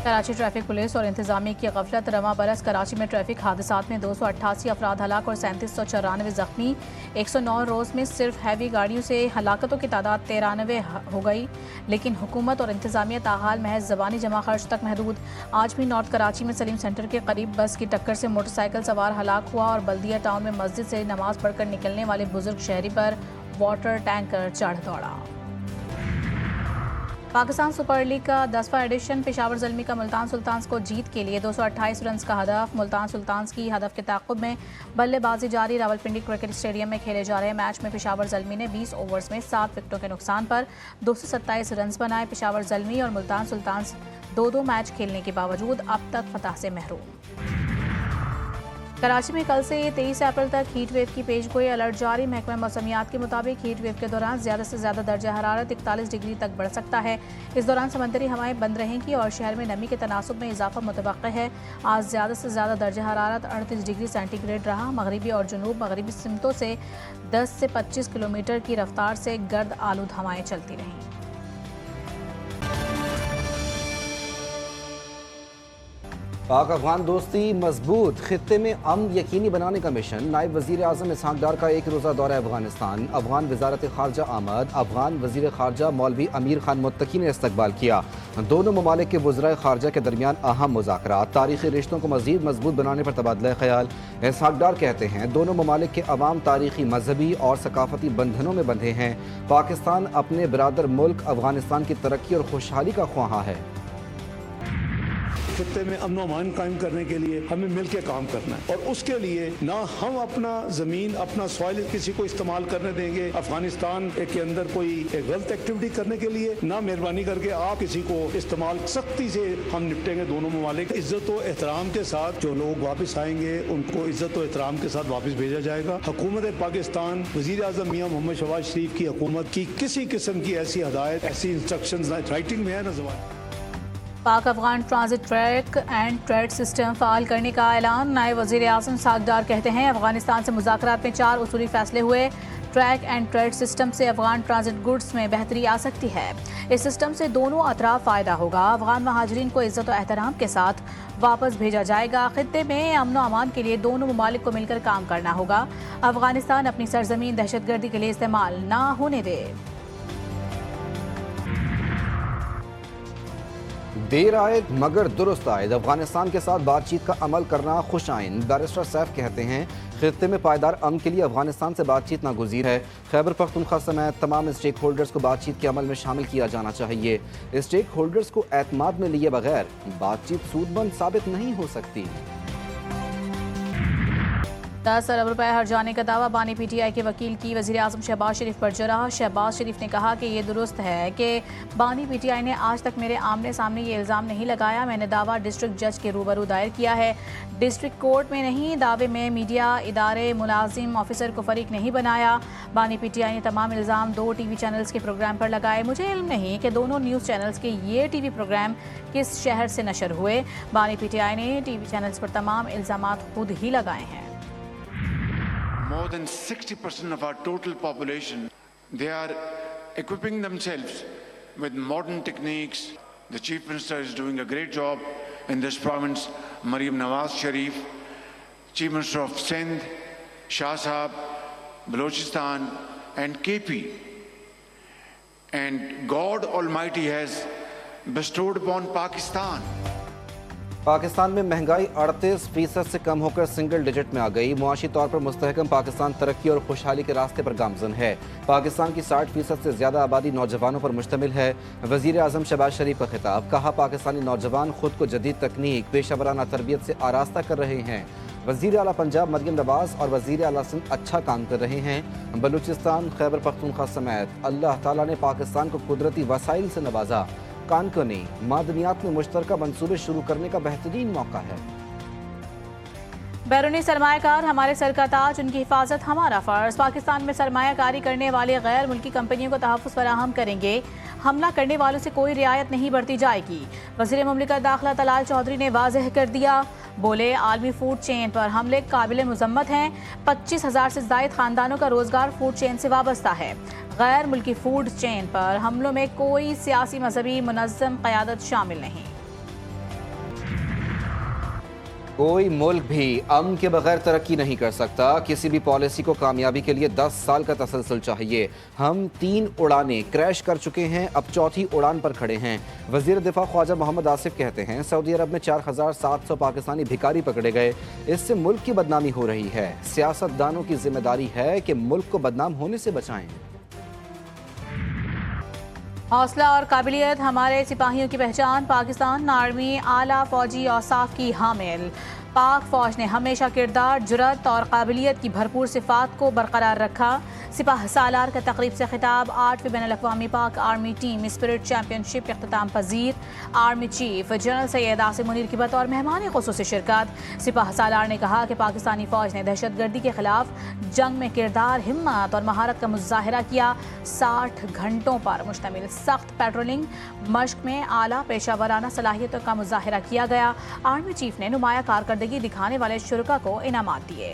Karachi traffic police और इंतजामिया की गफलत रवा बरस कराची में ट्रैफिक हादसात में 288 अफराद हलाक और 3794 जख्मी। 109 रोज़ में सिर्फ हैवी गाड़ियों से हलाकतों की तादाद 93 हो गई, लेकिन हुकूमत और इंतजामिया ताहाल महज ज़बानी जमा खर्च तक महदूद। आज भी नॉर्थ कराची में सलीम सेंटर के करीब बस की टक्कर से मोटरसाइकिल सवार हलाक हुआ और बल्दिया टाउन में मस्जिद से नमाज पढ़कर निकलने वाले बुजुर्ग शहरी पर वाटर टैंकर चढ़ दौड़ा। पाकिस्तान सुपर लीग का 10वां एडिशन पेशावर ज़ल्मी का मुल्तान सुल्तान्स को जीत के लिए 228 रन का हदफ। मुल्तान सुल्तान्स की हदफ के ताक़ुब में बल्लेबाजी जारी। रावलपिंडी क्रिकेट स्टेडियम में खेले जा रहे मैच में पेशावर ज़ल्मी ने 20 ओवर्स में 7 विकेटों के नुकसान पर 227 रन बनाए। पेशावर ज़ल्मी और मुल्तान सुल्तान्स दो मैच खेलने के बावजूद अब तक फतह से महरूम। कराची में कल से 23 अप्रैल तक हीट वेव की पेशगोई अलर्ट जारी। महकमा मौसमियात के मुताबिक हीट वेव के दौरान ज़्यादा से ज़्यादा दर्जा हरारत 41 डिग्री तक बढ़ सकता है। इस दौरान समंदरी हवाएं बंद रहेंगी और शहर में नमी के तनासुब में इजाफा मुतवक्किल है। आज ज़्यादा से ज़्यादा दर्जा हरारत 38 डिग्री सेंटीग्रेड रहा। मगरबी और जनूब मगरबी सिमतों से 10 से 25 किलोमीटर की रफ्तार से गर्द आलूद हवाएं चलती रहीं। पाक अफगान दोस्ती मजबूत, खित्ते में अमन यकीनी बनाने का मिशन। नायब वज़ीर आज़म इसहाक डार का एक रोज़ा दौरा अफगानिस्तान। अफगान वज़ारत ख़ारजा आमद। अफगान वज़ीर ख़ारजा मौलवी अमीर खान मुत्तकी ने इस्तकबाल किया। दोनों ममालिक के वज़राए ख़ारजा के दरमियान अहम मुज़ाकरात। तारीख़ी रिश्तों को मज़ीद मजबूत बनाने पर तबादला ख्याल। इसहाक डार कहते हैं दोनों ममालिक के अवाम तारीख़ी, मजहबी और सकाफ़ती बंधनों में बंधे हैं। पाकिस्तान अपने बरादर मुल्क अफगानिस्तान की तरक्की और खुशहाली का ख्वाहां है। खित्ते में अमन अमान कायम करने के लिए हमें मिलकर काम करना है और उसके लिए ना हम अपना जमीन, अपना सॉइल किसी को इस्तेमाल करने देंगे अफगानिस्तान के अंदर कोई गलत एक्टिविटी करने के लिए, ना मेहरबानी करके आप किसी को इस्तेमाल। सख्ती से हम निपटेंगे दोनों ममालिक। इज्जत और एहतराम के साथ जो लोग वापस आएंगे उनको इज्जत और एहतराम के साथ वापस भेजा जाएगा। हुकूमत पाकिस्तान, वज़ीर आज़म मियां मोहम्मद शहबाज शरीफ की हुकूमत की किसी किस्म की ऐसी हदायत, ऐसी इंस्ट्रक्शंस राइटिंग में है ना ज़बान। पाक Afghan transit track and trade system fall करने का ऐलान। नायब वज़ीर आज़म इसहाक डार कहते हैं अफगानिस्तान से मुज़ाकरात में 4 उसूली फ़ैसले हुए। ट्रैक एंड ट्रेड सिस्टम से अफगान ट्रांजिट गुड्स में बेहतरी आ सकती है। इस सिस्टम से दोनों अतराफ फ़ायदा होगा। अफगान महाजरीन को इज़्ज़त और एहतराम के साथ वापस भेजा जाएगा। खित्ते में अमन व अमान के लिए दोनों ममालिक को मिलकर काम करना होगा। अफगानिस्तान अपनी सरजमीन दहशतगर्दी के लिए इस्तेमाल ना होने दे। देर आयद मगर दुरुस्त आयद। अफगानिस्तान के साथ बातचीत का अमल करना खुश आइन। बैरिस्टर सैफ कहते हैं खित्ते में पायदार अमन के लिए अफगानिस्तान से बातचीत नागुज़ीर है। खैबर पख्तूनख्वा समेत तमाम स्टेक होल्डर्स को बातचीत के अमल में शामिल किया जाना चाहिए। स्टेक होल्डर्स को एतमाद में लिए बगैर बातचीत सूदमंद साबित नहीं हो सकती। 10 अरब रुपए हर जाने का दावा बानी पीटीआई के वकील की वज़ीर आज़म शहबाज शरीफ पर जरा। शहबाज शरीफ ने कहा कि ये दुरुस्त है कि बानी पीटीआई ने आज तक मेरे आमने सामने ये इल्ज़ाम नहीं लगाया। मैंने दावा डिस्ट्रिक्ट जज के रूबरू दायर किया है, डिस्ट्रिक्ट कोर्ट में नहीं। दावे में मीडिया इदारे मुलाजिम ऑफिसर को फरीक नहीं बनाया। बानी पीटीआई ने तमाम इल्ज़ाम 2 टीवी चैनल्स के प्रोग्राम पर लगाए। मुझे इल्म नहीं कि दोनों न्यूज़ चैनल्स के ये टीवी प्रोग्राम किस शहर से नशर हुए। बानी पीटीआई ने टीवी चैनल्स पर तमाम इल्ज़ामात खुद ही लगाए हैं। More than 60% of our total population, they are equipping themselves with modern techniques. The Chief Minister is doing a great job in this province. Maryam Nawaz Sharif, Chief Minister of Sindh, Shah Sahab, Balochistan and KP. And God Almighty has bestowed upon Pakistan. Pakistan में महंगाई 38% से कम होकर single digit में आ गई। मुआशी तौर पर मुस्तहकम पाकिस्तान तरक्की और खुशहाली के रास्ते पर गामजन है। पाकिस्तान की 60% से ज़्यादा आबादी नौजवानों पर मुश्तमिल है। वज़ीर आज़म शहबाज शरीफ का खिताब। कहा पाकिस्तानी नौजवान खुद को जदीद तकनीक, पेशा तरबियत से आरास्ता कर रहे हैं। वज़ीर आला पंजाब मरियम नवाज़ और वज़ीर आला सिंध अच्छा काम कर रहे हैं। बलूचिस्तान, खैबर पख्तूनख्वा समेत अल्लाह ताला ने पाकिस्तान को कुदरती वसाइल से नवाजा। कानकनी मादनियात में मुश्तरका मंसूबे शुरू करने का बेहतरीन मौका है। बैरूनी सरमायाकार हमारे सर का ताज, उनकी हिफाजत हमारा फ़र्ज। पाकिस्तान में सरमायाकारी करने वाले गैर मुल्की कंपनियों को तहफ़्फ़ुज़ फराहम करेंगे। हमला करने वालों से कोई रियायत नहीं बरती जाएगी। वज़ीर मुमलिकत दाखिला तलाल चौधरी ने वाज़ेह कर दिया। बोले आलमी फूड चेन पर हमले काबिल मुज़म्मत हैं। 25,000 से ज़ायद ख़ानदानों का रोज़गार फूड चेन से वाबस्ता है। गैर मुल्की फूड चेन पर हमलों में कोई सियासी, मजहबी, मुनज़्ज़म क़यादत शामिल नहीं। कोई मुल्क भी अमन के बगैर तरक्की नहीं कर सकता। किसी भी पॉलिसी को कामयाबी के लिए 10 साल का तसलसल चाहिए। हम 3 उड़ानें क्रैश कर चुके हैं, अब चौथी उड़ान पर खड़े हैं। वजीर दिफा ख्वाजा मोहम्मद आसिफ कहते हैं सऊदी अरब में 4700 पाकिस्तानी भिखारी पकड़े गए, इससे मुल्क की बदनामी हो रही है। सियासतदानों की जिम्मेदारी है कि मुल्क को बदनाम होने से बचाएं। हौसला और काबिलियत हमारे सिपाहियों की पहचान। पाकिस्तान आर्मी आला फौजी औसाफ की हामिल। पाक फौज ने हमेशा किरदार, जुरत और काबिलियत की भरपूर सिफात को बरकरार रखा। सिपाह सालार का तकरीब से खिताब। 8वीं बैनुल-अक़वामी Pak army team spirit championship इख्तिताम पजीर। Army chief general Syed Asim Munir की बतौर मेहमान खुसूसी शिरकत। सिपाह सालार ने कहा कि पाकिस्तानी फौज ने दहशतगर्दी के खिलाफ जंग में किरदार, हिम्मत और महारत का मुजाहिरा किया। 60 घंटों पर मुश्तमिल सख्त पेट्रोलिंग मश्क में आला पेशा वराना सलाहियतों का मुजाहिरा किया गया। आर्मी चीफ ने नुमाया कारकर्दगी दिखाने वाले शुरका को इनामात दिए।